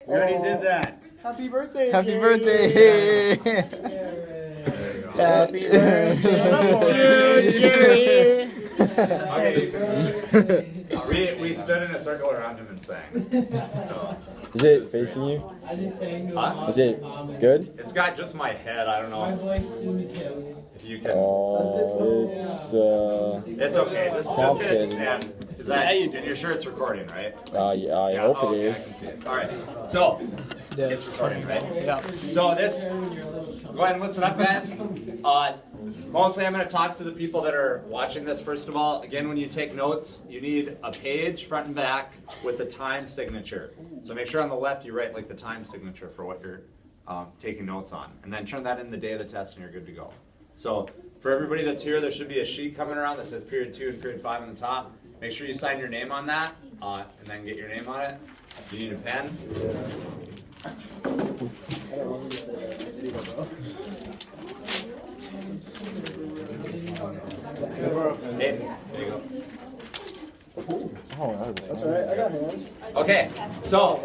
We already did that. Happy birthday! Happy Jerry. birthday! Happy birthday to Jerry! Okay. We stood in a circle around him and sang. So. Is it facing you? Is it good? It's got just my head. I don't know if you can. It's okay. Just get it to stand. Is that and you're sure it's recording, right? yeah, I hope it is. I can see it. All right. So it's recording, right? Yeah. So this. Go ahead and listen up, guys. Mostly I'm going to talk to the people that are watching this, first of all. Again, when you take notes, you need a page, front and back, with the time signature. So make sure on the left you write like the time signature for what you're taking notes on. And then turn that in the day of the test and you're good to go. So for everybody that's here, there should be a sheet coming around that says period 2 and period 5 on the top. Make sure you sign your name on that and then get your name on it. You need a pen. Hey, there you go. Oh, That's all right. I got hands. Okay, so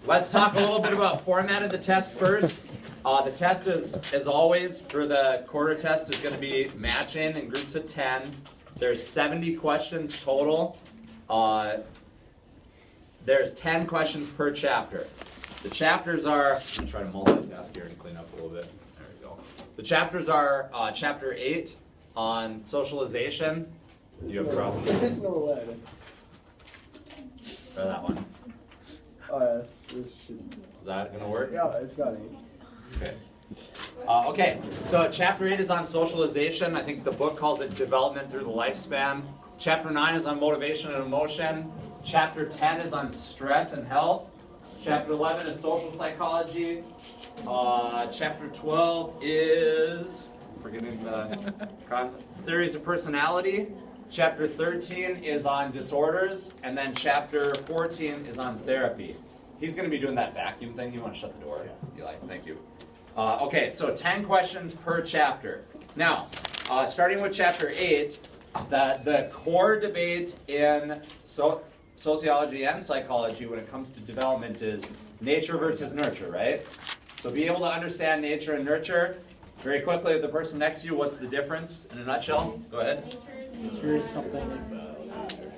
let's talk a little bit about format of the test first. The test is, as always, for the quarter test is going to be matching in groups of 10. There's 70 questions total. There's 10 questions per chapter. The chapters are, I'm going to try to multitask here and clean up a little bit. There we go. The chapters are chapter 8 on socialization. You have problems? There's no lead. Try that one. Oh yeah, this should. Is that going to work? Yeah, it's got it. Okay. Okay, so chapter 8 is on socialization. I think the book calls it development through the lifespan. Chapter 9 is on motivation and emotion. Chapter 10 is on stress and health. Chapter 11 is social psychology. Chapter 12 is, forgetting the theories of personality. Chapter 13 is on disorders. And then chapter 14 is on therapy. He's going to be doing that vacuum thing. You want to shut the door? Yeah. Eli, thank you. Okay, so 10 questions per chapter. Now, starting with chapter 8, the core debate in sociology and psychology when it comes to development is nature versus nurture, right? So be able to understand nature and nurture. Very quickly, with the person next to you, what's the difference in a nutshell? Go ahead. Nature is something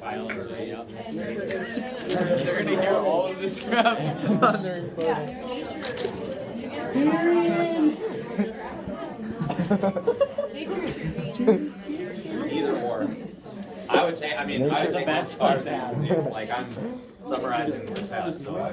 biology, yeah. They're going to hear all of this crap on the recording. Either or. I would take the best part down. Like I'm summarizing the test, so I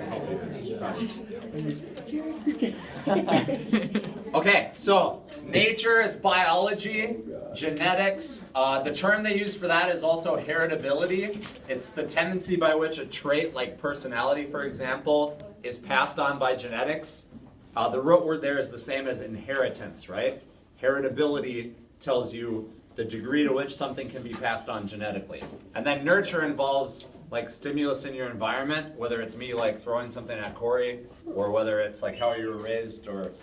Okay, so nature is biology, genetics. The term they use for that is also heritability. It's the tendency by which a trait like personality, for example, is passed on by genetics. The root word there is the same as inheritance, right? Heritability tells you the degree to which something can be passed on genetically. And then nurture involves like stimulus in your environment, whether it's me like throwing something at Corey, or whether it's like how you were raised, or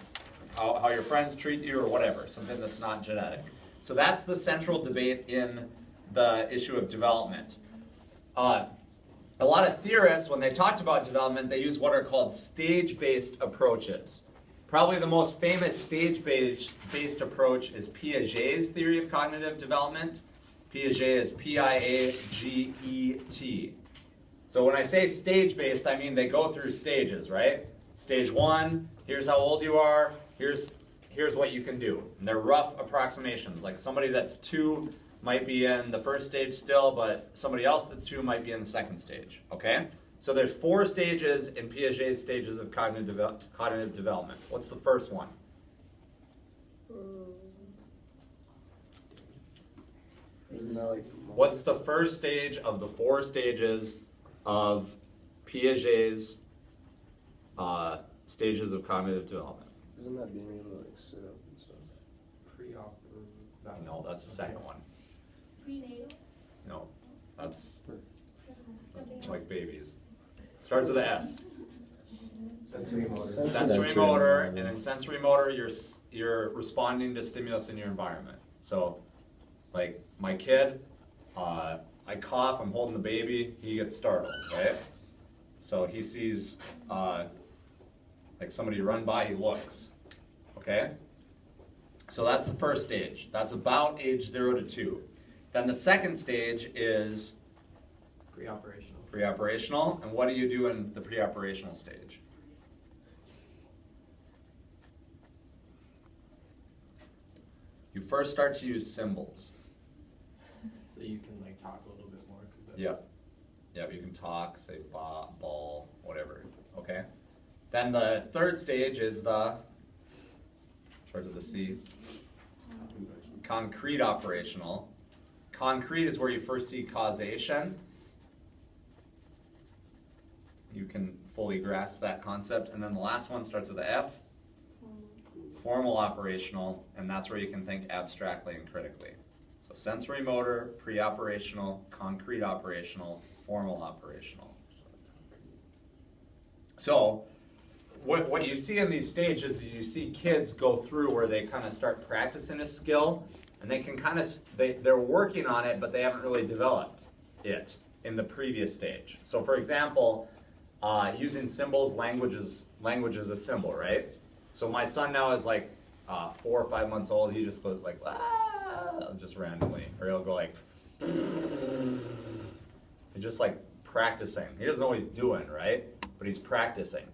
how your friends treat you, or whatever, something that's not genetic. So that's the central debate in the issue of development. A lot of theorists, when they talked about development, they use what are called stage-based approaches. Probably the most famous stage-based approach is Piaget's theory of cognitive development. Piaget is P-I-A-G-E-T. So when I say stage-based, I mean they go through stages, right? Stage 1, here's how old you are, here's what you can do. And they're rough approximations. Like somebody that's 2 might be in the first stage still, but somebody else that's 2 might be in the second stage, okay? So there's 4 stages in Piaget's stages of cognitive development. What's the first one? Isn't that like? What's the first stage of the 4 stages of Piaget's stages of cognitive development? Isn't that being able to like sit up and stuff? Pre-op. No, that's the second one. Prenatal. No, that's like babies. Starts with an S. Sensory motor. Sensory motor, and in sensory motor, you're responding to stimulus in your environment. So, like my kid, I cough, I'm holding the baby, he gets startled, right? So he sees Like somebody run by, he looks. Okay? So that's the first stage. That's about age 0 to 2. Then the second stage is Pre-operational. pre-operational. And what do you do in the pre-operational stage? You first start to use symbols. So you can like talk a little bit more. Cause that's... Yep. Yep, you can talk, say ball, whatever. Okay? Then the third stage is the, starts with the C, concrete operational. Concrete is where you first see causation. You can fully grasp that concept. And then the last one starts with the F, formal operational, and that's where you can think abstractly and critically. So sensory motor, pre-operational, concrete operational, formal operational. So what you see in these stages is you see kids go through where they kind of start practicing a skill, and they can kind of, they're working on it, but they haven't really developed it in the previous stage. So for example, using symbols, language is a symbol, right? So my son now is like 4 or 5 months old. He just goes like, ah, just randomly. Or he'll go like, he's just like practicing. He doesn't know what he's doing, right? But he's practicing.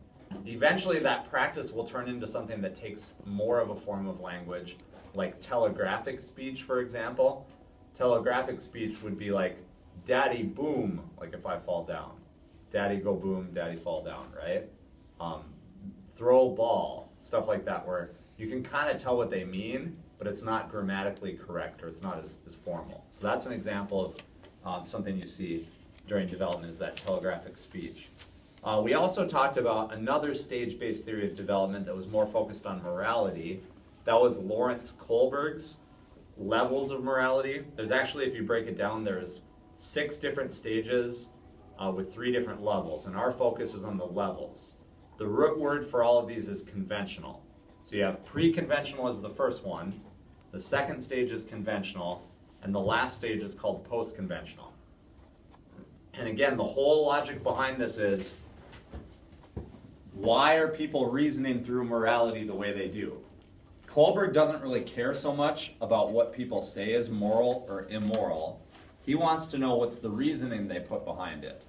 Eventually that practice will turn into something that takes more of a form of language, like telegraphic speech, for example. Telegraphic speech would be like, daddy boom, like if I fall down. Daddy go boom, daddy fall down, right? Throw ball, stuff like that, where you can kind of tell what they mean, but it's not grammatically correct, or it's not as formal. So that's an example of something you see during development, is that telegraphic speech. We also talked about another stage-based theory of development that was more focused on morality. That was Lawrence Kohlberg's levels of morality. There's actually, if you break it down, there's 6 different stages with 3 different levels, and our focus is on the levels. The root word for all of these is conventional. So you have pre-conventional as the first one, the second stage is conventional, and the last stage is called post-conventional. And again, the whole logic behind this is, why are people reasoning through morality the way they do? Kohlberg doesn't really care so much about what people say is moral or immoral. He wants to know what's the reasoning they put behind it.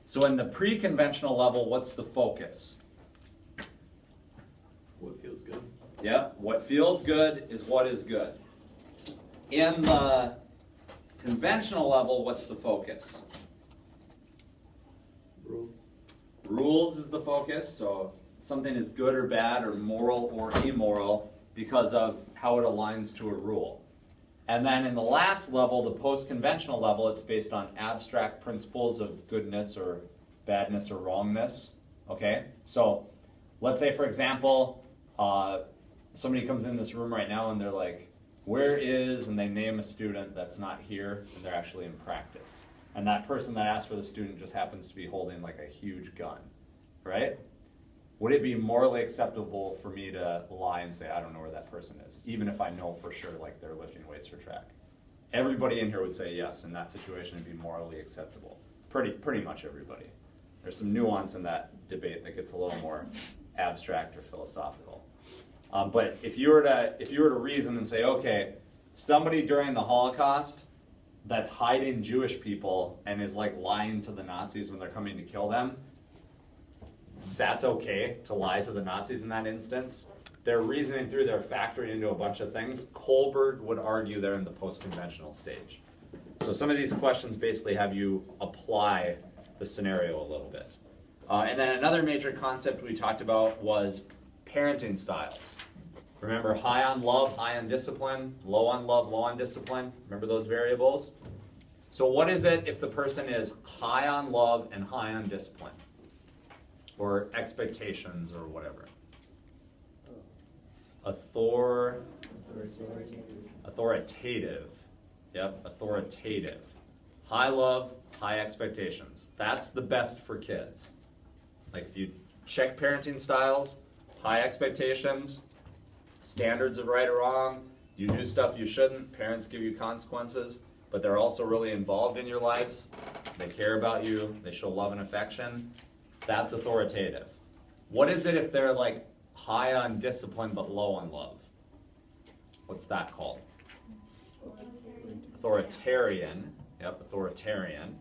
So in the pre-conventional level, what's the focus? What feels good? Yeah, what feels good is what is good. In the conventional level, what's the focus? Rules. Rules is the focus, so something is good or bad or moral or immoral because of how it aligns to a rule. And then in the last level, the post-conventional level, it's based on abstract principles of goodness or badness or wrongness. Okay, so let's say, for example, somebody comes in this room right now and they're like, where is, and they name a student that's not here and they're actually in practice. And that person that asked for the student just happens to be holding like a huge gun, right? Would it be morally acceptable for me to lie and say, I don't know where that person is, even if I know for sure like they're lifting weights for track? Everybody in here would say yes, in that situation it'd be morally acceptable. Pretty much everybody. There's some nuance in that debate that gets a little more abstract or philosophical. But if you were to reason and say, okay, somebody during the Holocaust that's hiding Jewish people and is like lying to the Nazis when they're coming to kill them, that's okay to lie to the Nazis in that instance. They're reasoning through, they're factoring into a bunch of things. Kohlberg would argue they're in the post-conventional stage. So some of these questions basically have you apply the scenario a little bit. And then another major concept we talked about was parenting styles. Remember, high on love, high on discipline, low on love, low on discipline. Remember those variables? So what is it if the person is high on love and high on discipline? Or expectations or whatever? Authoritative. Yep, authoritative. High love, high expectations. That's the best for kids. Like if you check parenting styles, high expectations, standards of right or wrong, you do stuff you shouldn't, parents give you consequences, but they're also really involved in your lives, they care about you, they show love and affection, that's authoritative. What is it if they're like high on discipline but low on love? What's that called? Authoritarian. Yep, authoritarian.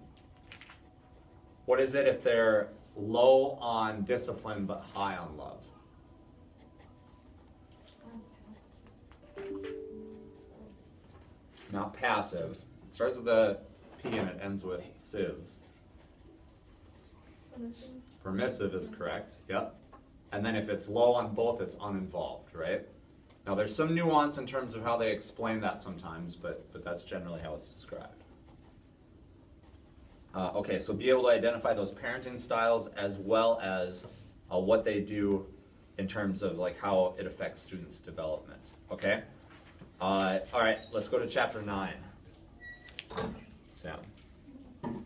What is it if they're low on discipline but high on love? Not passive. It starts with a P and it ends with sive. Permissive is correct, yep. And then if it's low on both, it's uninvolved, right? Now there's some nuance in terms of how they explain that sometimes, but that's generally how it's described. Okay, so be able to identify those parenting styles as well as what they do in terms of like how it affects students' development, okay? All right, let's go to chapter 9. Sam. Can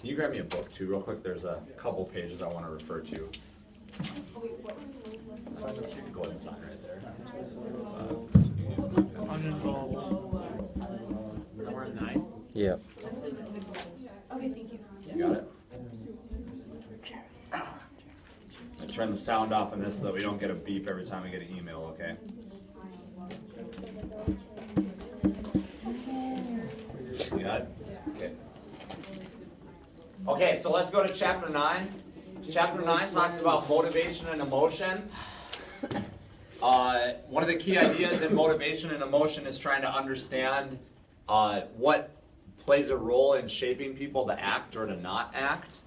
you grab me a book too real quick? There's a couple pages I want to refer to. So you can go ahead and sign right there. Uninvolved. We're at 9? Yep. Okay, thank you. You got it? And turn the sound off on this so that we don't get a beep every time we get an email, okay? You got it? Okay. Okay, so let's go to chapter 9. Chapter 9 talks about motivation and emotion. One of the key ideas in motivation and emotion is trying to understand what plays a role in shaping people to act or to not act.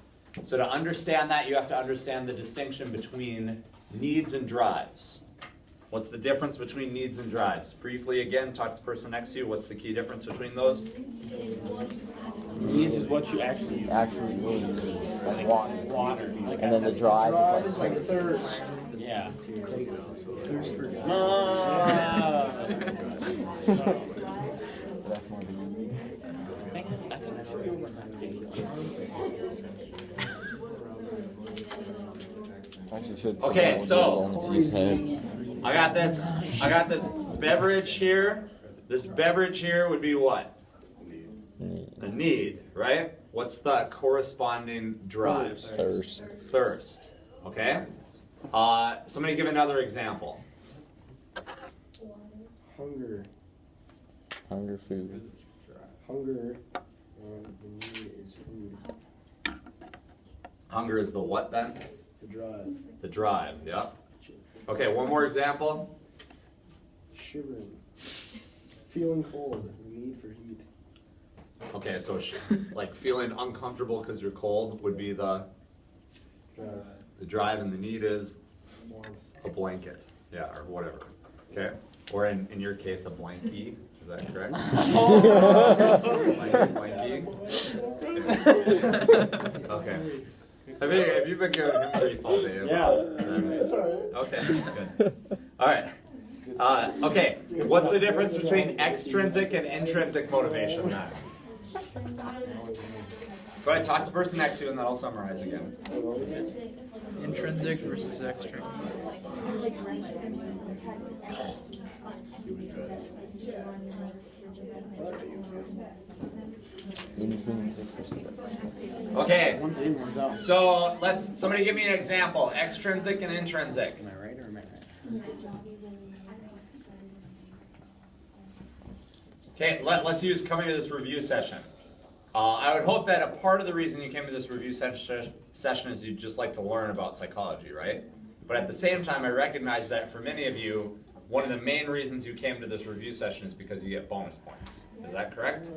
So to understand that, you have to understand the distinction between needs and drives. What's the difference between needs and drives? Briefly again, talk to the person next to you. What's the key difference between those? Needs is what you actually need, like water. And then the drive is like thirst. Yeah. That's more than you need. Actually, should Okay, so head. I got this beverage here. This beverage here would be what? A need, right? What's the corresponding drive? Thirst. Thirst. Okay? Somebody give another example. Hunger. Hunger, food. Hunger, and the need is food. Hunger is the what then? The drive. The drive, yeah. Okay, one more example. Shivering. Feeling cold. The need for heat. Okay, so like feeling uncomfortable because you're cold would be the Drive. drive, and the need is Warmth. a blanket, yeah, or whatever. Okay, or in your case, a blankie. Is that correct? Blankie. Okay. Have you been giving him grief all day? It's alright. Okay, good. All right. Okay, what's the difference between extrinsic and intrinsic motivation then? Go ahead, talk to the person next to you and then I'll summarize again. Intrinsic versus extrinsic. Intrinsic versus extrinsic. Okay, One's in, one's out. so somebody give me an example. Extrinsic and intrinsic. Am I right or am I right? Okay, let's use coming to this review session. I would hope that a part of the reason you came to this review session is you'd just like to learn about psychology, right? But at the same time, I recognize that for many of you, one of the main reasons you came to this review session is because you get bonus points. Is that correct?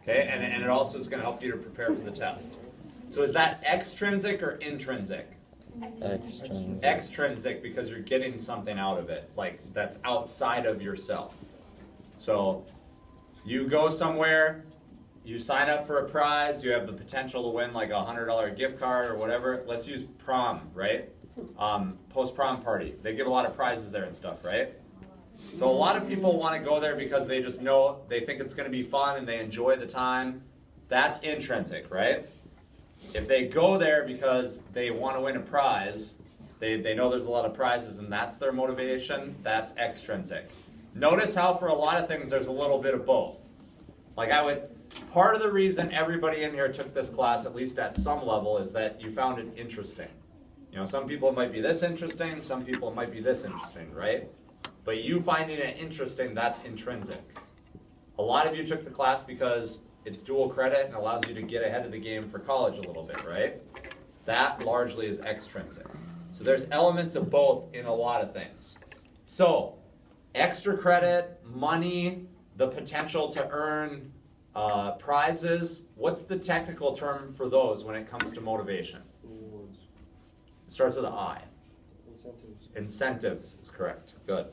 Okay, and it also is going to help you to prepare for the test. So is that extrinsic or intrinsic? Extrinsic. Extrinsic, because you're getting something out of it, like that's outside of yourself. So you go somewhere, you sign up for a prize, you have the potential to win like a $100 gift card or whatever. Let's use prom, right? Post-prom party. They give a lot of prizes there and stuff, right? So a lot of people want to go there because they just know, they think it's going to be fun and they enjoy the time. That's intrinsic, right? If they go there because they want to win a prize, they know there's a lot of prizes and that's their motivation, that's extrinsic. Notice how for a lot of things there's a little bit of both. Like part of the reason everybody in here took this class, at least at some level, is that you found it interesting. You know, some people it might be this interesting, some people it might be this interesting, right? But you finding it interesting, that's intrinsic. A lot of you took the class because it's dual credit and allows you to get ahead of the game for college a little bit, right? That largely is extrinsic. So there's elements of both in a lot of things. So, extra credit, money, the potential to earn prizes. What's the technical term for those when it comes to motivation? Rewards. It starts with an I. Incentives. Incentives is correct. Good.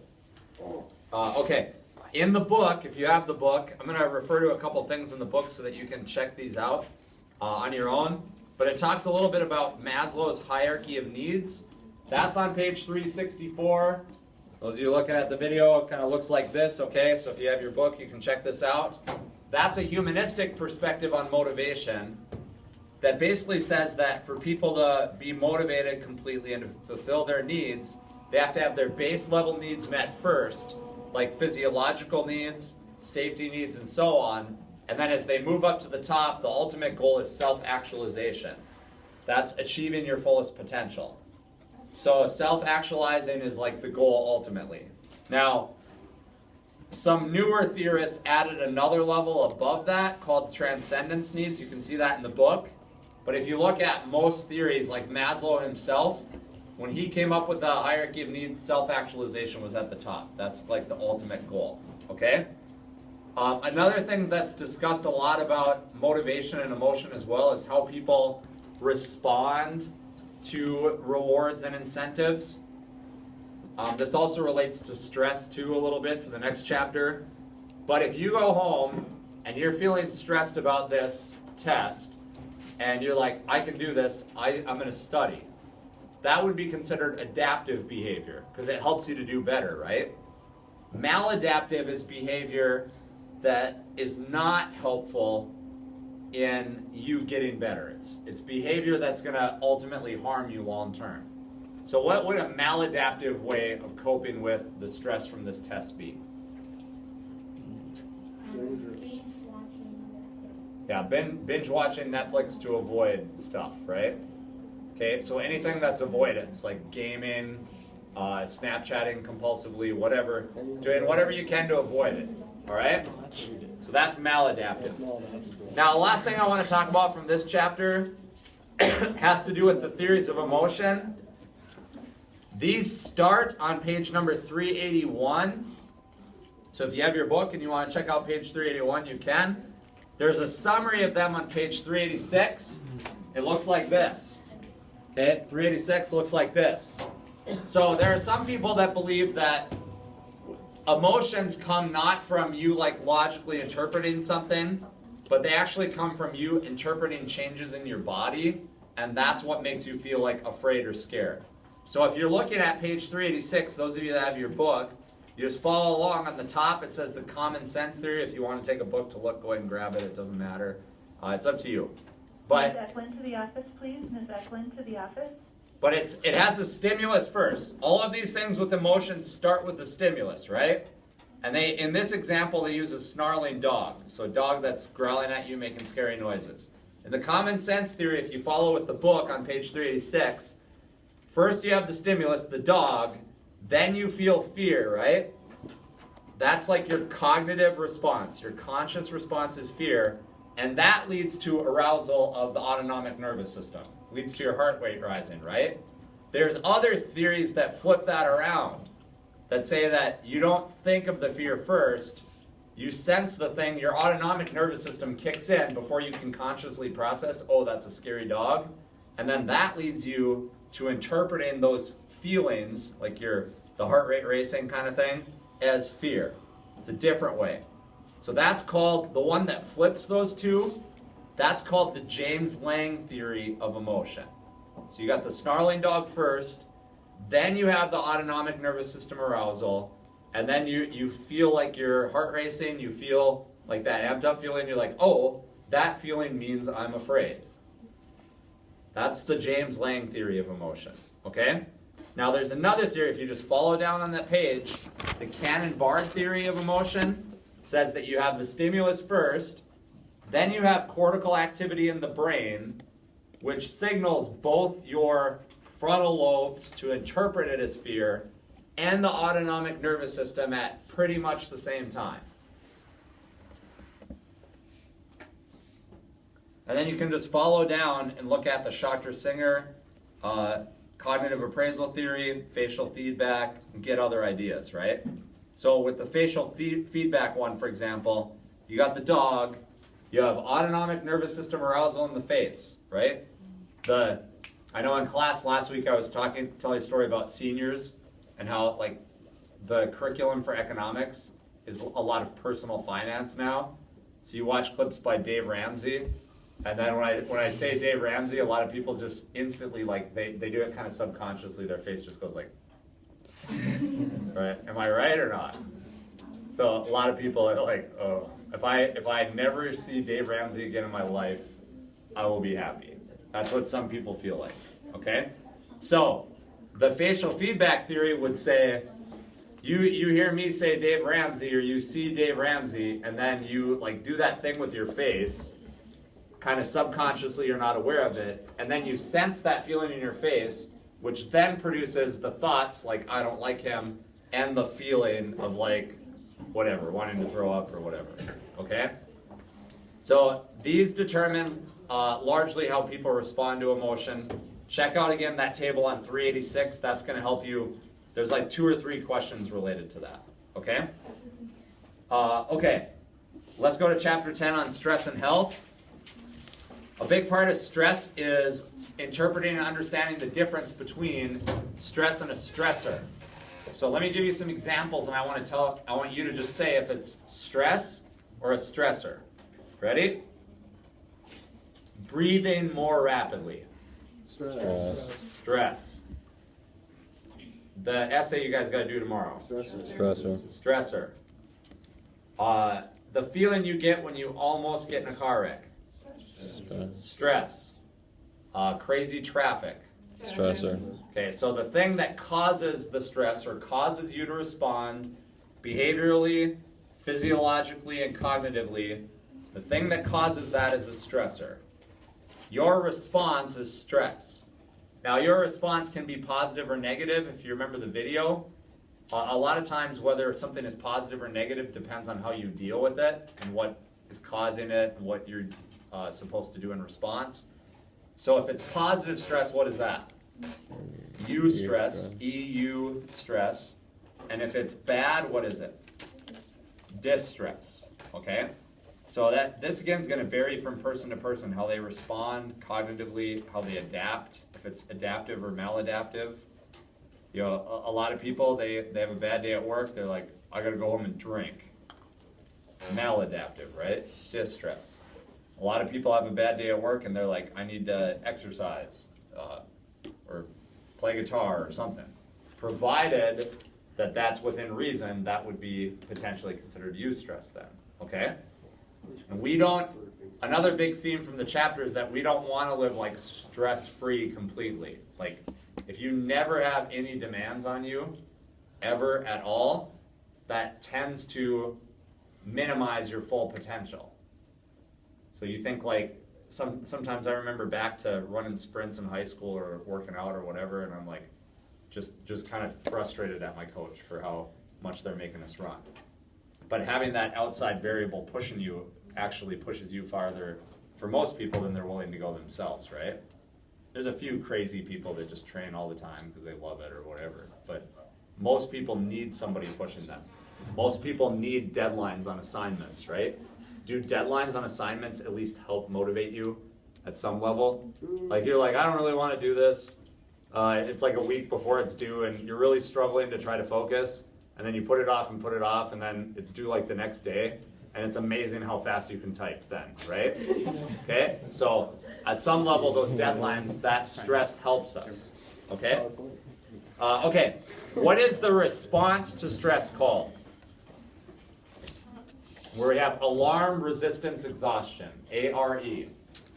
Okay. In the book, if you have the book, I'm going to refer to a couple things in the book so that you can check these out on your own. But it talks a little bit about Maslow's hierarchy of needs. That's on page 364. Those of you looking at the video, it kind of looks like this, okay? So if you have your book, you can check this out. That's a humanistic perspective on motivation that basically says that for people to be motivated completely and to fulfill their needs, they have to have their base level needs met first, like physiological needs, safety needs, and so on. And then as they move up to the top, the ultimate goal is self-actualization. That's achieving your fullest potential. So self-actualizing is like the goal ultimately. Now, some newer theorists added another level above that called transcendence needs. You can see that in the book. But if you look at most theories, like Maslow himself, when he came up with the hierarchy of needs, self-actualization was at the top. That's like the ultimate goal, okay? Another thing that's discussed a lot about motivation and emotion as well is how people respond to rewards and incentives. This also relates to stress too a little bit for the next chapter. But if you go home and you're feeling stressed about this test and you're like, I can do this, I'm going to study. That would be considered adaptive behavior because it helps you to do better, right? Maladaptive is behavior that is not helpful in you getting better. It's behavior that's going to ultimately harm you long term. So what would a maladaptive way of coping with the stress from this test be? Yeah, binge watching Netflix to avoid stuff, right? Okay, so anything that's avoidance, like gaming, Snapchatting compulsively, whatever, doing whatever you can to avoid it, all right? So that's maladaptive. Now, the last thing I want to talk about from this chapter has to do with the theories of emotion. These start on page number 381. So if you have your book and you want to check out page 381, you can. There's a summary of them on page 386. It looks like this. Okay, 386 looks like this. So there are some people that believe that emotions come not from you like logically interpreting something, but they actually come from you interpreting changes in your body, and that's what makes you feel like afraid or scared. So if you're looking at page 386, those of you that have your book, you just follow along. On the top it says the common sense theory. If you want to take a book to look, go ahead and grab it. It doesn't matter. It's up to you. But Ms. Eklund to the office, please. Ms. Eklund to the office. But it has a stimulus first. All of these things with emotions start with the stimulus, right? And in this example, they use a snarling dog. So a dog that's growling at you, making scary noises. In the common sense theory, if you follow with the book on page 386, first you have the stimulus, the dog, then you feel fear, right? That's like your cognitive response. Your conscious response is fear. And that leads to arousal of the autonomic nervous system. Leads to your heart rate rising, right? There's other theories that flip that around, that say that you don't think of the fear first, you sense the thing, your autonomic nervous system kicks in before you can consciously process, oh, that's a scary dog. And then that leads you to interpreting those feelings, like the heart rate racing kind of thing, as fear. It's a different way. So that's called, the one that flips those two, that's called the James Lange theory of emotion. So you got the snarling dog first, then you have the autonomic nervous system arousal, and then you feel like your heart racing, you feel like that amped up feeling, you're like, oh, that feeling means I'm afraid. That's the James Lange theory of emotion, okay? Now there's another theory, if you just follow down on that page, the Cannon-Bard theory of emotion says that you have the stimulus first, then you have cortical activity in the brain, which signals both your frontal lobes to interpret it as fear, and the autonomic nervous system at pretty much the same time. And then you can just follow down and look at the Schachter-Singer cognitive appraisal theory, facial feedback, and get other ideas, right? So with the facial feedback one, for example, you got the dog, you have autonomic nervous system arousal in the face, right? I know in class last week I was telling a story about seniors and how like the curriculum for economics is a lot of personal finance now. So you watch clips by Dave Ramsey, and then when I say Dave Ramsey, a lot of people just instantly like they do it kind of subconsciously. Their face just goes like, right? Am I right or not? So a lot of people are like, oh, if I never see Dave Ramsey again in my life, I will be happy. That's what some people feel like. Okay? So the facial feedback theory would say, you hear me say Dave Ramsey, or you see Dave Ramsey, and then you like do that thing with your face, kind of subconsciously you're not aware of it, and then you sense that feeling in your face, which then produces the thoughts like I don't like him, and the feeling of like whatever, wanting to throw up or whatever. Okay? So these determine largely how people respond to emotion. Check out again that table on 386. That's going to help you. There's like 2 or 3 questions related to that. Okay? Okay. Let's go to chapter 10 on stress and health. A big part of stress is interpreting and understanding the difference between stress and a stressor. So let me give you some examples, and I want you to just say if it's stress or a stressor. Ready? Breathing more rapidly. Stress. The essay you guys got to do tomorrow. Stressor. The feeling you get when you almost get in a car wreck. Stress. Crazy traffic. Stressor. Okay, so the thing that causes the stress or causes you to respond behaviorally, physiologically, and cognitively, the thing that causes that is a stressor. Your response is stress. Now, your response can be positive or negative. If you remember the video, a lot of times whether something is positive or negative depends on how you deal with it and what is causing it and what you're supposed to do in response. So if it's positive stress, what is that? Eustress, EU stress. And if it's bad, what is it? Distress, okay? So this again is going to vary from person to person, how they respond cognitively, how they adapt, if it's adaptive or maladaptive. You know, a lot of people, they have a bad day at work, they're like, I got to go home and drink. Maladaptive, right? Distress. A lot of people have a bad day at work and they're like, I need to exercise or play guitar or something. Provided that that's within reason, that would be potentially considered eustress then, okay? And another big theme from the chapter is that we don't want to live like stress-free completely. Like, if you never have any demands on you, ever at all, that tends to minimize your full potential. So you think like, sometimes I remember back to running sprints in high school or working out or whatever, and I'm like, just kind of frustrated at my coach for how much they're making us run. But having that outside variable pushing you actually pushes you farther, for most people, than they're willing to go themselves, right? There's a few crazy people that just train all the time because they love it or whatever, but most people need somebody pushing them. Most people need deadlines on assignments, right? Do deadlines on assignments at least help motivate you at some level? Like you're like, I don't really want to do this. It's like a week before it's due and you're really struggling to try to focus, and then you put it off, and then it's due like the next day, and it's amazing how fast you can type then, right? Okay, so at some level, those deadlines, that stress helps us, okay? Okay, what is the response to stress called? Where we have alarm resistance exhaustion, ARE.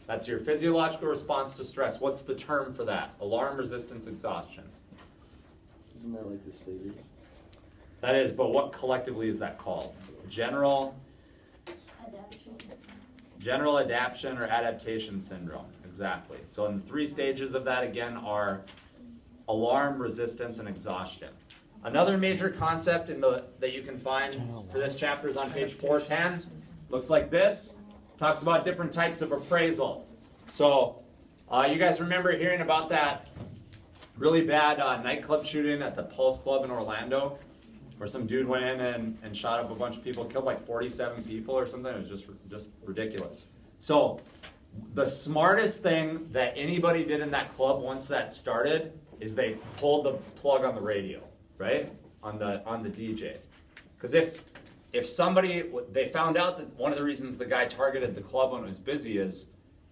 That's your physiological response to stress. What's the term for that? Alarm resistance exhaustion. Isn't that like the stages? That is, but what collectively is that called? General adaptation or adaptation syndrome. Exactly. So in the 3 stages of that again are alarm resistance and exhaustion. Another major concept that you can find for this chapter is on page 410. Looks like this. Talks about different types of appraisal. So you guys remember hearing about that really bad nightclub shooting at the Pulse Club in Orlando, where some dude went in and shot up a bunch of people, killed like 47 people or something. It was just ridiculous. So the smartest thing that anybody did in that club once that started is they pulled the plug on the radio, right? On the DJ. Because if somebody, they found out that one of the reasons the guy targeted the club when it was busy is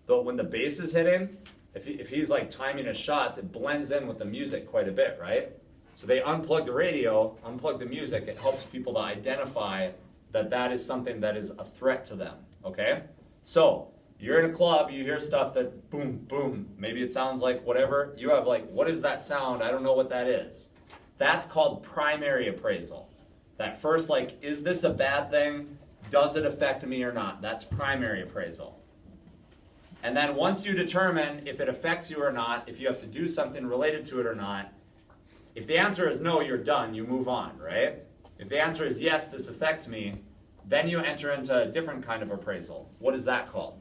when the bass is hitting, if he's like timing his shots, it blends in with the music quite a bit, right? So they unplug the radio, unplug the music. It helps people to identify that that is something that is a threat to them, okay? So you're in a club, you hear stuff that boom, boom, maybe it sounds like whatever. You have like, what is that sound? I don't know what that is. That's called primary appraisal. That first, like, is this a bad thing? Does it affect me or not? That's primary appraisal. And then once you determine if it affects you or not, if you have to do something related to it or not, if the answer is no, you're done, you move on, right? If the answer is yes, this affects me, then you enter into a different kind of appraisal. What is that called?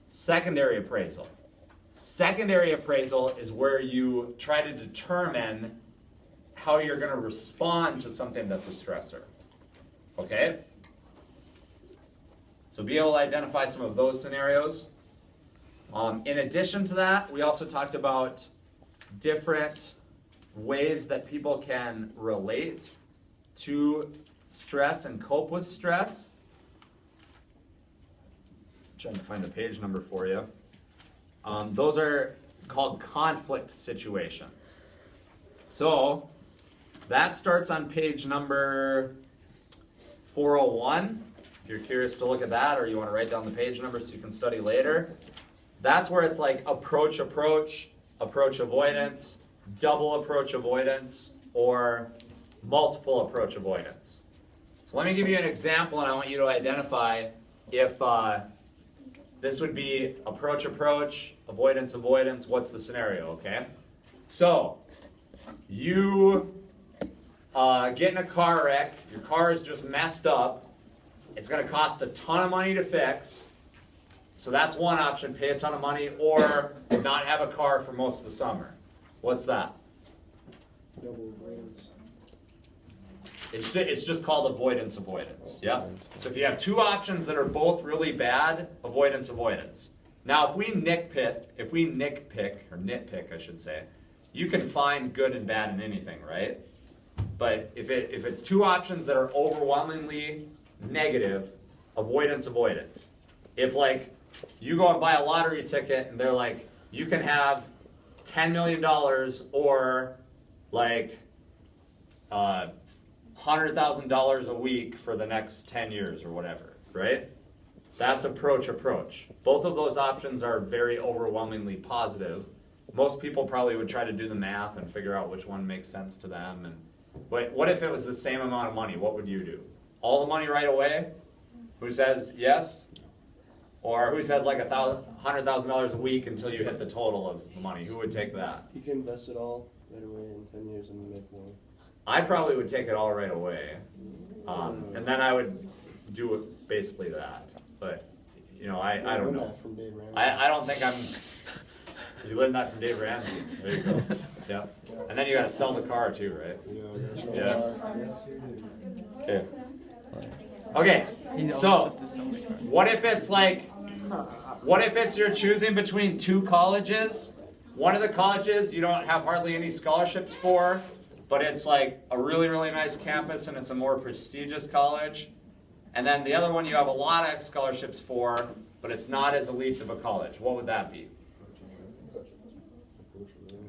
Secondary appraisal. Secondary appraisal is where you try to determine how you're going to respond to something that's a stressor. Okay? So be able to identify some of those scenarios. In addition to that, we also talked about different ways that people can relate to stress and cope with stress. I'm trying to find the page number for you. Those are called conflict situations. So that starts on page number 401. If you're curious to look at that, or you want to write down the page number so you can study later. That's where it's like approach, avoidance, double approach avoidance, or multiple approach avoidance. So let me give you an example, and I want you to identify if this would be approach, avoidance, what's the scenario, okay? So, you get in a car wreck, your car is just messed up, it's going to cost a ton of money to fix, so that's one option, pay a ton of money, or not have a car for most of the summer. What's that? Double avoidance. It's just called avoidance, yeah? So if you have two options that are both really bad, avoidance. Now if we nitpick, I should say, you can find good and bad in anything, right? But if it's two options that are overwhelmingly negative, avoidance. If like you go and buy a lottery ticket and they're like, you can have $10 million or like $100,000 a week for the next 10 years or whatever, right? That's approach. Both of those options are very overwhelmingly positive. Most people probably would try to do the math and figure out which one makes sense to them. But what if it was the same amount of money? What would you do? All the money right away? Who says yes? Or who says like $100,000 a week until you hit the total of the money? Who would take that? You can invest it all right away in 10 years and make more. I probably would take it all right away. And then I would do it basically that. But, you know, I don't know. From Dave Ramsey. I don't think I'm... You learned that from Dave Ramsey. There you go. Yeah. And then you got to sell the car too, right? Yes. Okay. Okay. So, what if it's like, what if it's you're choosing between two colleges? One of the colleges you don't have hardly any scholarships for, but it's like a really, really nice campus and it's a more prestigious college. And then the other one you have a lot of scholarships for, but it's not as elite of a college. What would that be?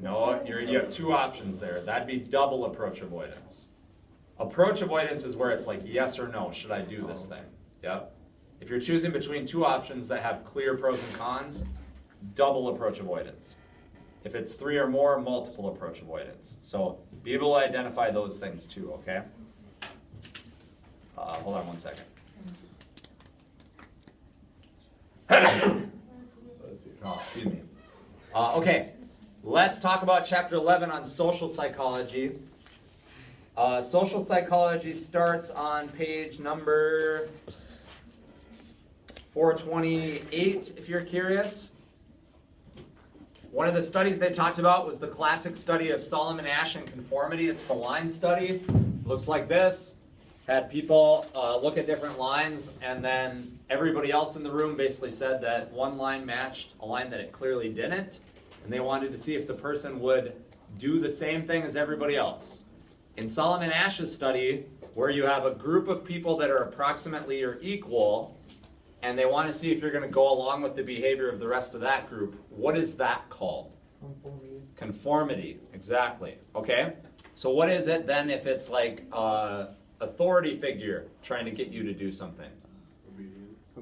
No, you have two options there. That'd be double approach avoidance. Approach avoidance is where it's like yes or no, should I do this thing? Yep. If you're choosing between two options that have clear pros and cons, double approach avoidance. If it's three or more, multiple approach avoidance. So be able to identify those things too, okay? Hold on one second. Oh, excuse me. Okay, let's talk about chapter 11 on social psychology. Social psychology starts on page number 428, if you're curious. One of the studies they talked about was the classic study of Solomon Asch and conformity. It's the line study. Looks like this. Had people look at different lines, and then everybody else in the room basically said that one line matched a line that it clearly didn't, and they wanted to see if the person would do the same thing as everybody else. In Solomon Asch's study, where you have a group of people that are approximately your equal, and they want to see if you're going to go along with the behavior of the rest of that group, what is that called? Conformity. Conformity, exactly. Okay? So what is it then if it's like authority figure trying to get you to do something?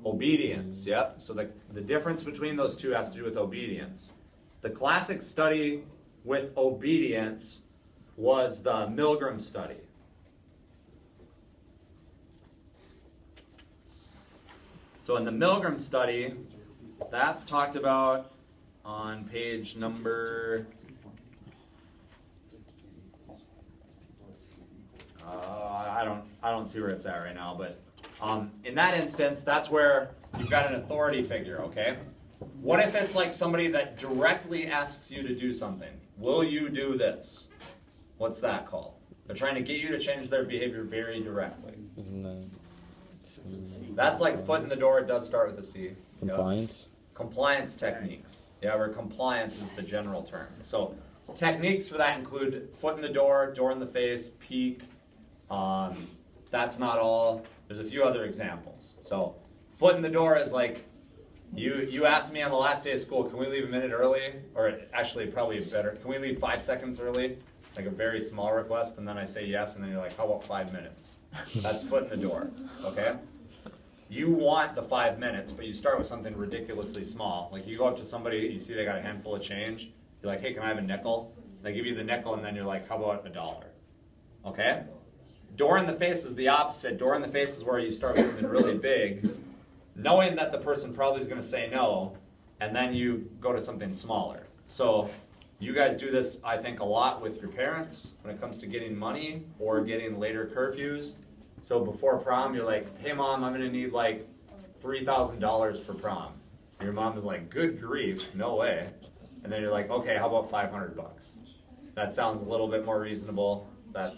Obedience, yep. So the difference between those two has to do with obedience. The classic study with obedience was the Milgram study. So in the Milgram study, that's talked about on page number I don't see where it's at right now, but in that instance, that's where you've got an authority figure, okay? What if it's like somebody that directly asks you to do something? Will you do this? What's that called? They're trying to get you to change their behavior very directly. That's like foot in the door. It does start with a C. Compliance? Yep. Compliance techniques. Yeah, where compliance is the general term. So techniques for that include foot in the door, door in the face, peek. That's not all. There's a few other examples. So foot in the door is like, you asked me on the last day of school, can we leave a minute early? Or actually probably better, can we leave 5 seconds early? Like a very small request, and then I say yes, and then you're like, how about 5 minutes? That's foot in the door, okay? You want the 5 minutes, but you start with something ridiculously small. Like you go up to somebody, you see they got a handful of change, you're like, hey, can I have a nickel? They give you the nickel, and then you're like, how about $1? Okay? Door in the face is the opposite. Door in the face is where you start with something really big, knowing that the person probably is going to say no, and then you go to something smaller. So you guys do this, I think, a lot with your parents when it comes to getting money or getting later curfews. So before prom, you're like, hey mom, I'm going to need like $3,000 for prom. And your mom is like, good grief, no way. And then you're like, okay, how about $500? That sounds a little bit more reasonable. That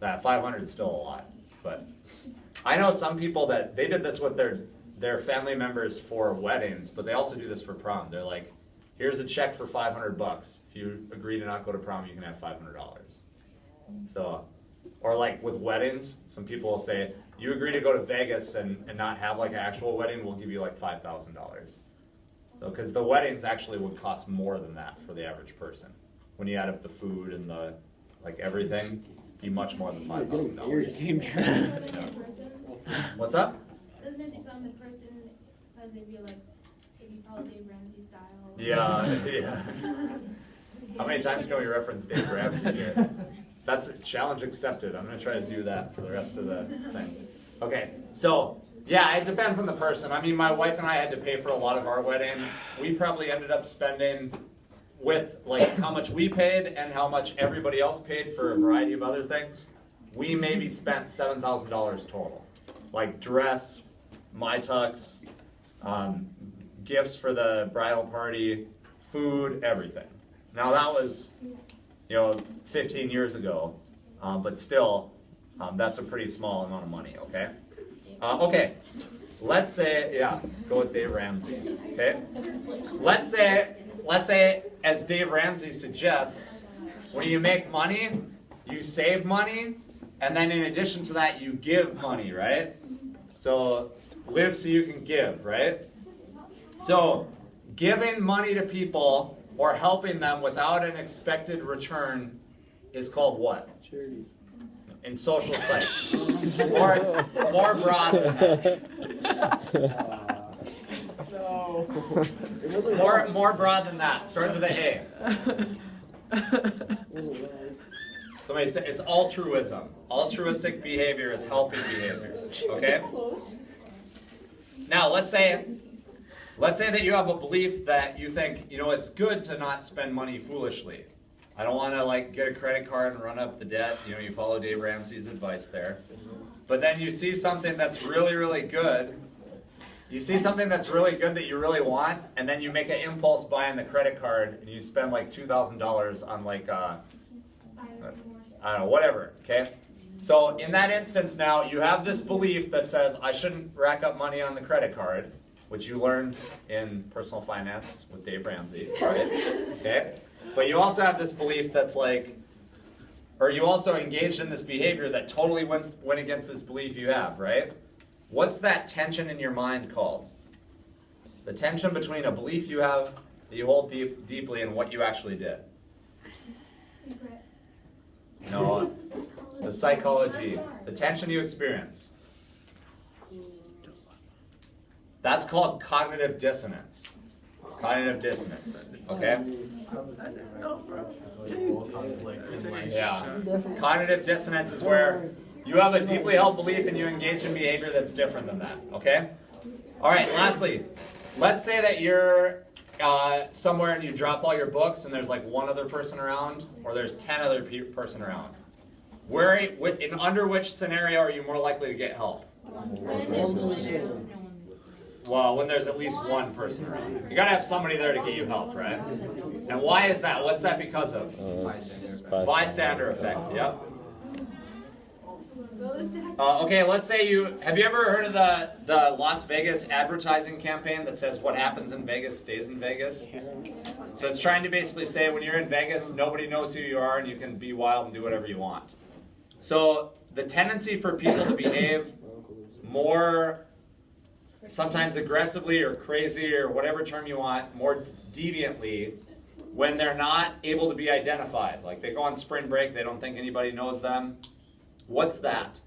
500 is still a lot. But I know some people that they did this with their family members for weddings, but they also do this for prom. They're like, here's a check for $500. If you agree to not go to prom, you can have $500. So, or like with weddings, some people will say, you agree to go to Vegas and not have like an actual wedding, we'll give you like $5,000. So, because the weddings actually would cost more than that for the average person. When you add up the food and the, like everything, be much more than $5,000. What's up? Doesn't it depend on the person? Because they'd be like, if you follow Dave Ramsey style. Yeah. How many times can we reference Dave Ramsey here? That's a challenge accepted. I'm going to try to do that for the rest of the thing. Okay, so yeah, it depends on the person. I mean, my wife and I had to pay for a lot of our wedding. We probably ended up spending with like how much we paid and how much everybody else paid for a variety of other things. We maybe spent $7,000 total. Like dress, my tux, gifts for the bridal party, food, everything. Now that was, 15 years ago, but still, that's a pretty small amount of money, okay? Okay, let's say, yeah, go with Dave Ramsey, okay? Let's say, as Dave Ramsey suggests, when you make money, you save money, and then in addition to that, you give money, right? So, live so you can give, right? So, giving money to people or helping them without an expected return is called what? Charity. In social psych. More broad than that. No. More broad than that. Starts with a A. Somebody said it's altruism. Altruistic behavior is helping behavior. Okay? Now let's say let's say that you have a belief that you think, it's good to not spend money foolishly. I don't want to like get a credit card and run up the debt. You follow Dave Ramsey's advice there. But then you see something that's really, really good. You see something that's really good that you really want, and then you make an impulse buy on the credit card, and you spend like $2,000 on like, I don't know, whatever, okay? So in that instance now, you have this belief that says, I shouldn't rack up money on the credit card, which you learned in personal finance with Dave Ramsey, right? Okay? But you also have this belief that's like, or you also engaged in this behavior that totally went against this belief you have, right? What's that tension in your mind called? The tension between a belief you have that you hold deeply and what you actually did. Regret. No, the psychology, the tension you experience. That's called cognitive dissonance. Cognitive dissonance, okay? Yeah. Cognitive dissonance is where you have a deeply held belief and you engage in behavior that's different than that, okay? All right, lastly, let's say that you're somewhere and you drop all your books and there's like one other person around, or there's 10 other person around. Under which scenario are you more likely to get help? Well, when there's at least one person around. You gotta have somebody there to get you help, right? And why is that? What's that because of? Bystander effect, yep. Okay, let's say have you ever heard of the Las Vegas advertising campaign that says what happens in Vegas stays in Vegas? So it's trying to basically say when you're in Vegas, nobody knows who you are and you can be wild and do whatever you want. So the tendency for people to behave more sometimes aggressively or crazy or whatever term you want, more deviantly, when they're not able to be identified. Like they go on spring break, they don't think anybody knows them. What's that?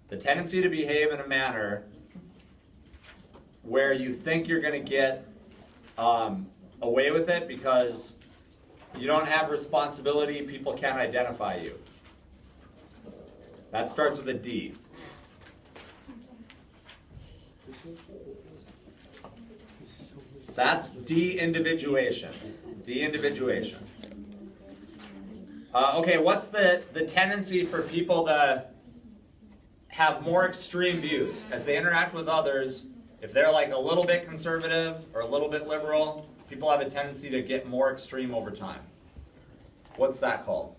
The tendency to behave in a manner where you think you're going to get away with it because you don't have responsibility, people can't identify you. That starts with a D. That's de-individuation. De-individuation. Okay, what's the tendency for people to have more extreme views as they interact with others? If they're like a little bit conservative or a little bit liberal, people have a tendency to get more extreme over time. What's that called?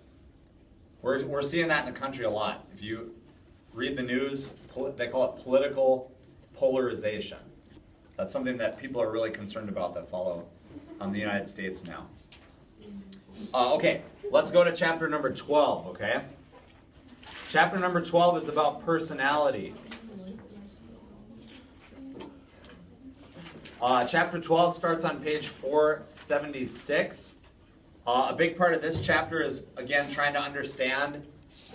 We're seeing that in the country a lot. If you read the news, they call it political polarization. That's something that people are really concerned about that follow the United States now. Okay, let's go to chapter number 12, okay? Chapter number 12 is about personality. Chapter 12 starts on page 476. A big part of this chapter is, again, trying to understand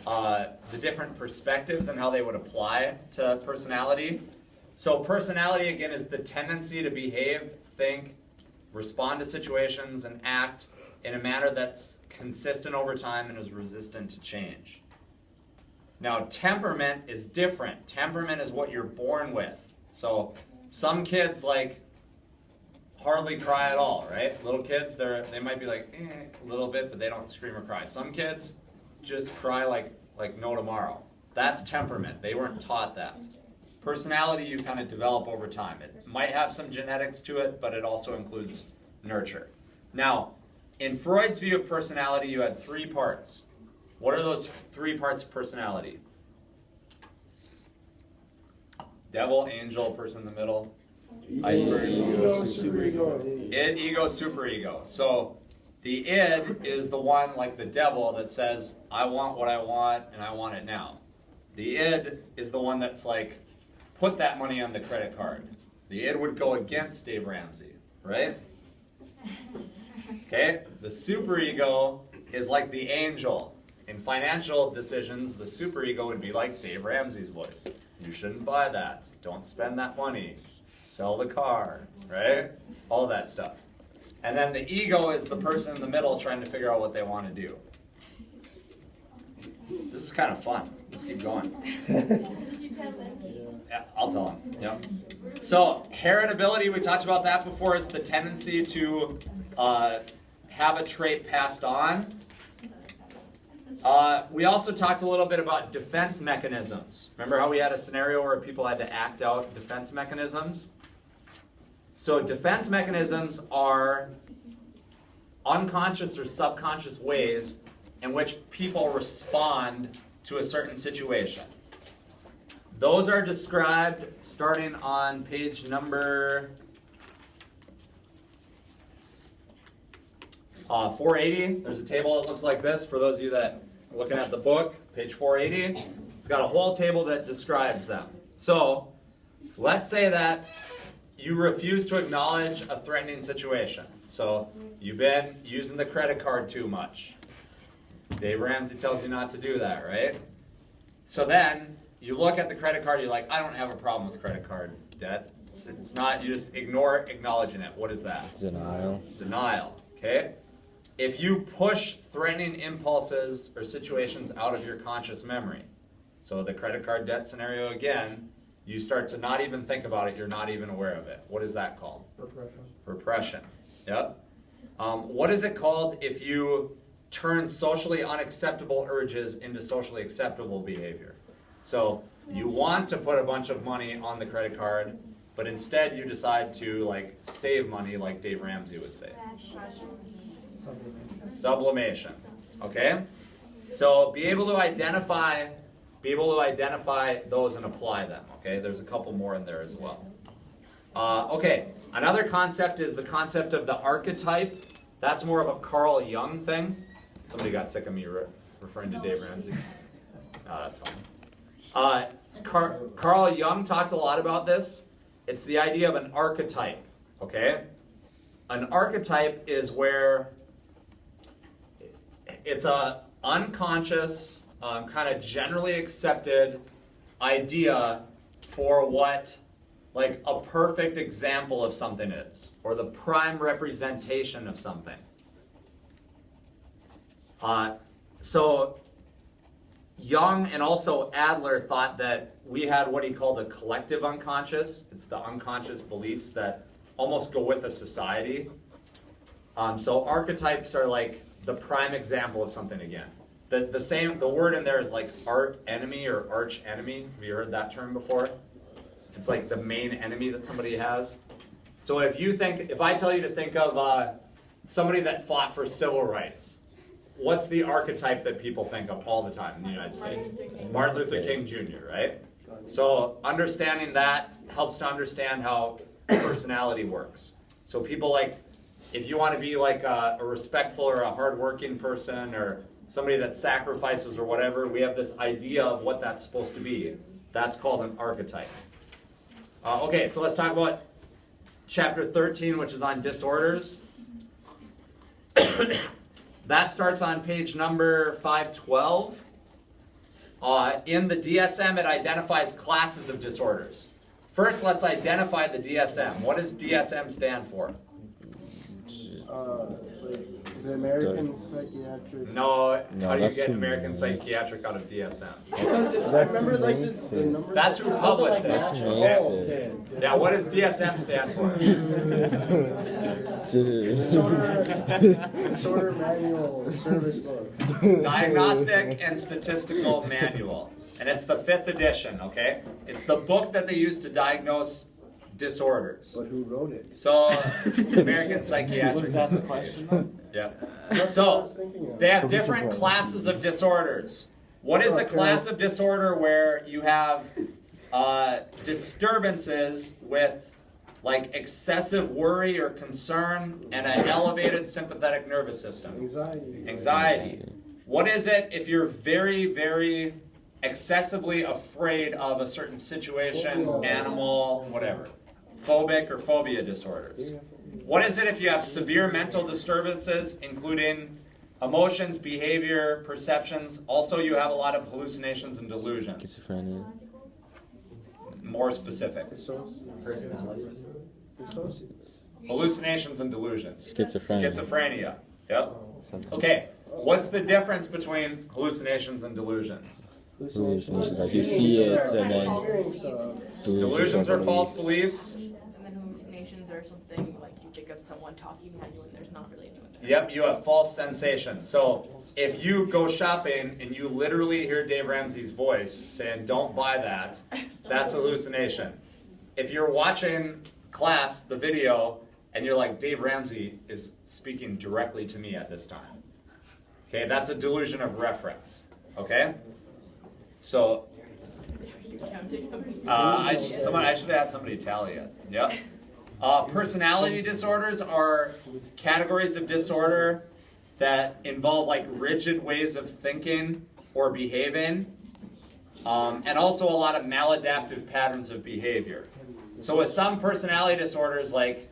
the different perspectives and how they would apply to personality. So personality, again, is the tendency to behave, think, respond to situations, and act in a manner that's consistent over time and is resistant to change. Now, temperament is different. Temperament is what you're born with. So some kids, like, hardly cry at all, right? Little kids, they might be like, a little bit, but they don't scream or cry. Some kids just cry like no tomorrow. That's temperament. They weren't taught that. Personality you kind of develop over time. It might have some genetics to it, but it also includes nurture. Now, in Freud's view of personality, you had 3 parts. What are those 3 parts of personality? Devil, angel, person in the middle, iceberg. Ego, superego. Id, ego, superego. So the id is the one, like the devil, that says, I want what I want and I want it now. The id is the one that's like, put that money on the credit card. The id would go against Dave Ramsey, right? Okay? The superego is like the angel. In financial decisions, the superego would be like Dave Ramsey's voice. You shouldn't buy that. Don't spend that money. Sell the car, right? All that stuff. And then the ego is the person in the middle trying to figure out what they want to do. This is kind of fun. Let's keep going. Did you tell Leslie? Yeah, I'll tell him. Yep. So heritability, we talked about that before, is the tendency to have a trait passed on. We also talked a little bit about defense mechanisms. Remember how we had a scenario where people had to act out defense mechanisms? So defense mechanisms are unconscious or subconscious ways in which people respond to a certain situation. Those are described starting on page number 480. There's a table that looks like this for those of you that are looking at the book, page 480. It's got a whole table that describes them. So let's say that you refuse to acknowledge a threatening situation. So you've been using the credit card too much. Dave Ramsey tells you not to do that, right? So then you look at the credit card, you're like, I don't have a problem with credit card debt. It's not, you just ignore acknowledging it. What is that? Denial. Denial, okay? If you push threatening impulses or situations out of your conscious memory, so the credit card debt scenario again, you start to not even think about it, you're not even aware of it. What is that called? Repression. Repression, yep. What is it called if you turn socially unacceptable urges into socially acceptable behavior? So you want to put a bunch of money on the credit card, but instead you decide to like save money like Dave Ramsey would say. Sublimation, okay? So be able to identify those and apply them, okay? There's a couple more in there as well. Okay, another concept is the concept of the archetype. That's more of a Carl Jung thing. Somebody got sick of me referring to Dave Ramsey. No, that's fine. Carl Jung talked a lot about this. It's the idea of an archetype, okay? An archetype is where it's a unconscious, kind of generally accepted idea for what like a perfect example of something is, or the prime representation of something. So Jung and also Adler thought that we had what he called a collective unconscious. It's the unconscious beliefs that almost go with a society. So archetypes are like the prime example of something again. The word in there is like arch enemy or arch enemy. Have you heard that term before? It's like the main enemy that somebody has. So if I tell you to think of somebody that fought for civil rights, what's the archetype that people think of all the time in the United States? Martin Luther King Jr., right? So understanding that helps to understand how personality works. So people like, if you want to be like a respectful or a hardworking person or somebody that sacrifices or whatever, we have this idea of what that's supposed to be. That's called an archetype. Okay, so let's talk about chapter 13, which is on disorders. That starts on page number 512. In the DSM, it identifies classes of disorders. First, let's identify the DSM. What does DSM stand for? It's like the American Psychiatric. No, how do you that's get who American makes- Psychiatric out of DSM? I remember like the numbers. That's who published it. That's who Oh, makes okay. it. Yeah, what does DSM stand for? Disorder Manual Service Book. Diagnostic and Statistical Manual. And it's the 5th edition, okay? It's the book that they use to diagnose disorders. But who wrote it? So, American Psychiatric Was that the Association. question? Yeah. That's what I So, was thinking of. they have different classes of disorders. What is a class of disorder where you have disturbances with like excessive worry or concern and an elevated sympathetic nervous system? Anxiety. Anxiety. What is it if you're very, very excessively afraid of a certain situation, animal, whatever? Phobic or phobia disorders. What is it if you have severe mental disturbances, including emotions, behavior, perceptions? Also, you have a lot of hallucinations and delusions. Schizophrenia. More specific. Hallucinations and delusions. Schizophrenia. Schizophrenia. Yep. Okay. What's the difference between hallucinations and delusions? Hallucinations, like you see it and then Hearing stuff. Delusions are false beliefs. And then hallucinations are something like you think of someone talking at you and there's not really anyone there. Yep, you have false sensations. So if you go shopping and you literally hear Dave Ramsey's voice saying, "Don't buy that," that's hallucination. If you're watching class, the video, and you're like, "Dave Ramsey is speaking directly to me at this time." Okay, that's a delusion of reference. Okay? So, I should have had somebody tally it. Yep. Personality disorders are categories of disorder that involve like rigid ways of thinking or behaving, and also a lot of maladaptive patterns of behavior. So with some personality disorders like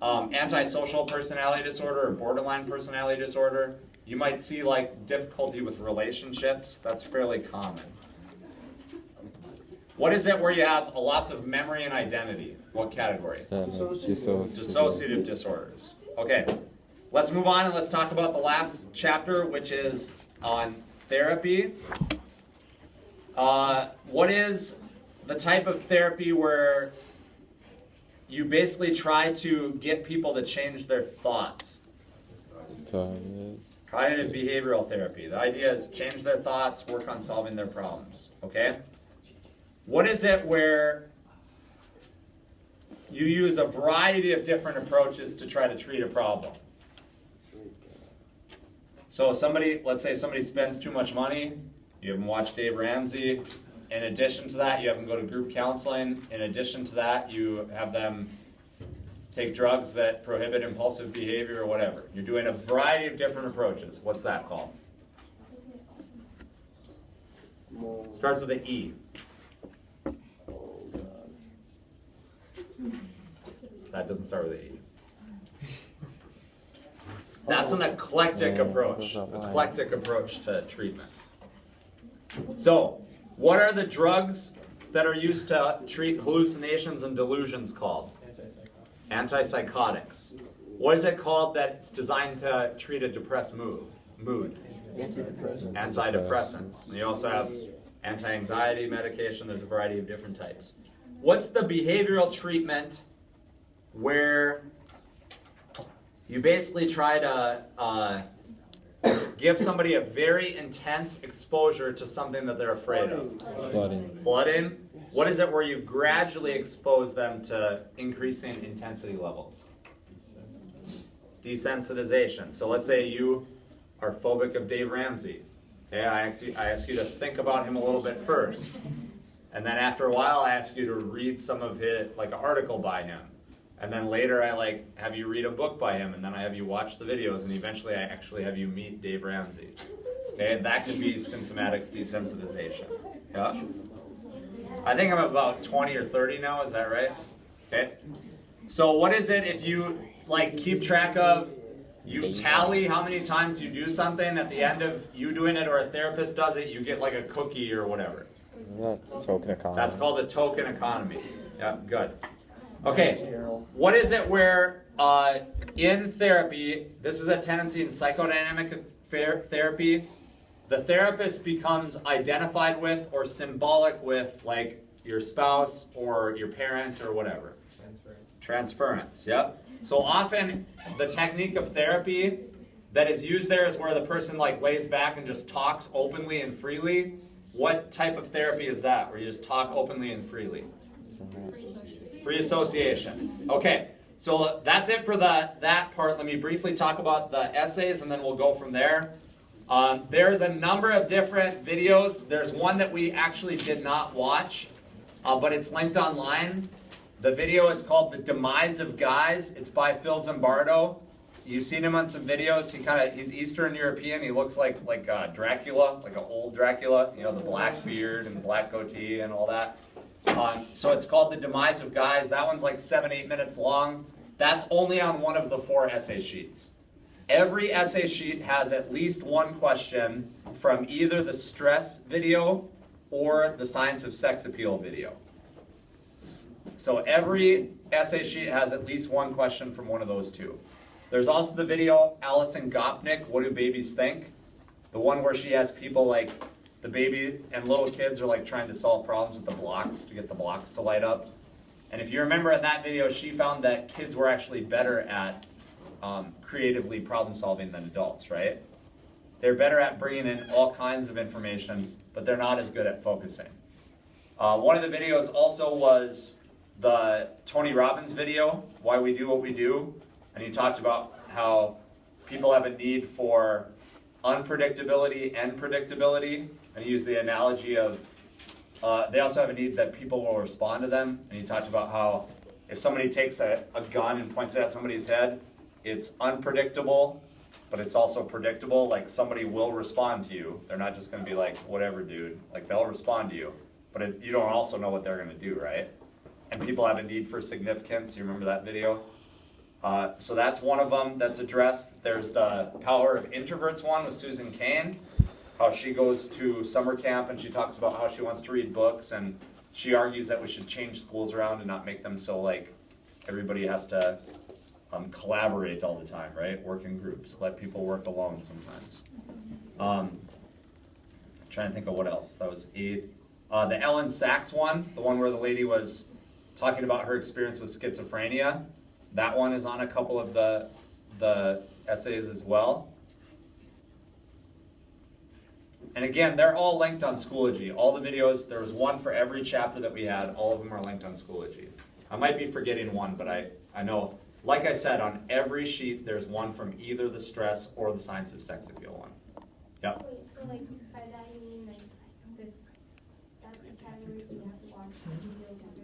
antisocial personality disorder or borderline personality disorder, you might see like difficulty with relationships. That's fairly common. What is it where you have a loss of memory and identity? What category? Dissociative disorders. Okay, let's move on and let's talk about the last chapter, which is on therapy. What is the type of therapy where you basically try to get people to change their thoughts? Cognitive behavioral therapy. The idea is change their thoughts, work on solving their problems. Okay? What is it where you use a variety of different approaches to try to treat a problem? So let's say somebody spends too much money, you have them watch Dave Ramsey. In addition to that, you have them go to group counseling. In addition to that, you have them take drugs that prohibit impulsive behavior or whatever. You're doing a variety of different approaches. What's that called? Starts with an E. That doesn't start with an E. That's an eclectic approach. Eclectic approach to treatment. So, what are the drugs that are used to treat hallucinations and delusions called? Antipsychotics. What is it called that's designed to treat a depressed mood? Antidepressants. And you also have anti-anxiety medication. There's a variety of different types. What's the behavioral treatment where you basically try to give somebody a very intense exposure to something that they're afraid of? Flooding. What is it where you gradually expose them to increasing intensity levels? Desensitization. So let's say you are phobic of Dave Ramsey. Okay, I ask you to think about him a little bit first. And then after a while, I ask you to read some of his, like an article by him. And then later I have you read a book by him, and then I have you watch the videos, and eventually I actually have you meet Dave Ramsey. Okay, and that could be symptomatic desensitization. Yeah? I think I'm about 20 or 30 now, is that right? Okay. So what is it if you keep track of, you tally how many times you do something, at the end of you doing it or a therapist does it, you get like a cookie or whatever. Token economy. That's called a token economy. Yeah, good. Okay, what is it where in therapy, this is a tendency in psychodynamic therapy, the therapist becomes identified with or symbolic with like your spouse or your parent or whatever. Transference, yep. So often the technique of therapy that is used there is where the person lays back and just talks openly and freely. What type of therapy is that, where you just talk openly and freely? Free association. Okay, so that's it for that part. Let me briefly talk about the essays, and then we'll go from there. There's a number of different videos. There's one that we actually did not watch, but it's linked online. The video is called The Demise of Guys. It's by Phil Zimbardo. You've seen him on some videos. He's Eastern European. He looks like Dracula, like an old Dracula. You know, the black beard and the black goatee and all that. So it's called The Demise of Guys. That one's like 7-8 minutes long. That's only on one of the 4 essay sheets. Every essay sheet has at least one question from either the stress video or the science of sex appeal video. So every essay sheet has at least one question from one of those two. There's also the video Alison Gopnik, What Do Babies Think? The one where she has people like the baby and little kids are like trying to solve problems with the blocks to get the blocks to light up. And if you remember in that video, she found that kids were actually better at creatively problem solving than adults, right? They're better at bringing in all kinds of information, but they're not as good at focusing. One of the videos also was the Tony Robbins video, Why We Do What We Do. And he talked about how people have a need for unpredictability and predictability. And he used the analogy of they also have a need that people will respond to them. And he talked about how if somebody takes a gun and points it at somebody's head, it's unpredictable, but it's also predictable. Like somebody will respond to you. They're not just going to be like, whatever, dude. Like they'll respond to you. But you don't also know what they're going to do, right? And people have a need for significance. You remember that video? So that's one of them that's addressed. There's the Power of Introverts one with Susan Cain. How she goes to summer camp and she talks about how she wants to read books, and she argues that we should change schools around and not make them so like everybody has to collaborate all the time, right? Work in groups. Let people work alone sometimes. Trying to think of what else. That was 8. The Ellen Sachs one, the one where the lady was talking about her experience with schizophrenia. That one is on a couple of the essays as well. And again, they're all linked on Schoology. All the videos, there was one for every chapter that we had. All of them are linked on Schoology. I might be forgetting one, but I know, like I said, on every sheet, there's one from either the stress or the science of sex appeal one. Yep. Wait, so like by that you mean like this, that's the categories you have to watch videos after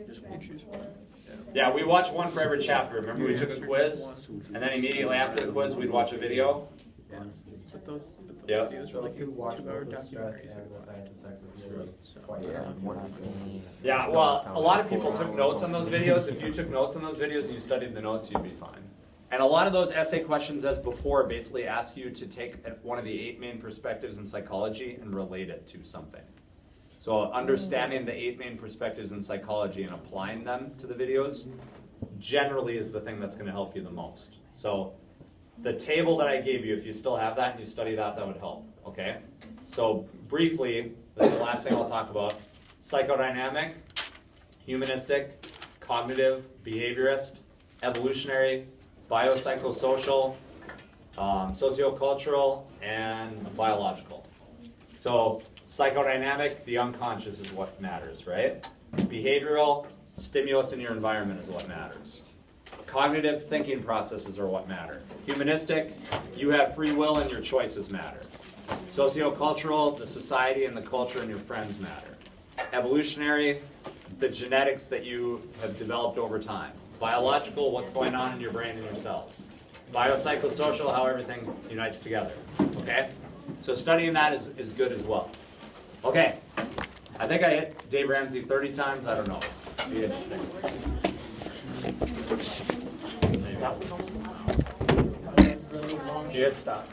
either stress or Yeah, we watch one for every chapter. Remember we took a quiz, and then immediately after the quiz, we'd watch a video? But those Yep. videos are like Who watches 2-hour the stress documentaries. and the science of sex appeal twice? Yeah, if we're not seeing. Yeah, well, a lot of people took notes on those videos. If you took notes on those videos and you studied the notes, you'd be fine. And a lot of those essay questions, as before, basically ask you to take one of the 8 main perspectives in psychology and relate it to something. So understanding the 8 main perspectives in psychology and applying them to the videos generally is the thing that's going to help you the most. So the table that I gave you, if you still have that and you study that, that would help, okay? So briefly, this is the last thing I'll talk about. Psychodynamic, humanistic, cognitive, behaviorist, evolutionary, biopsychosocial, sociocultural, and biological. So psychodynamic, the unconscious is what matters, right? Behavioral, stimulus in your environment is what matters. Cognitive thinking processes are what matter. Humanistic, you have free will and your choices matter. Sociocultural, the society and the culture and your friends matter. Evolutionary, the genetics that you have developed over time. Biological, what's going on in your brain and your cells. Biopsychosocial, how everything unites together. Okay? So studying that is good as well. Okay. I think I hit Dave Ramsey 30 times. I don't know. Be interesting. You hit stop.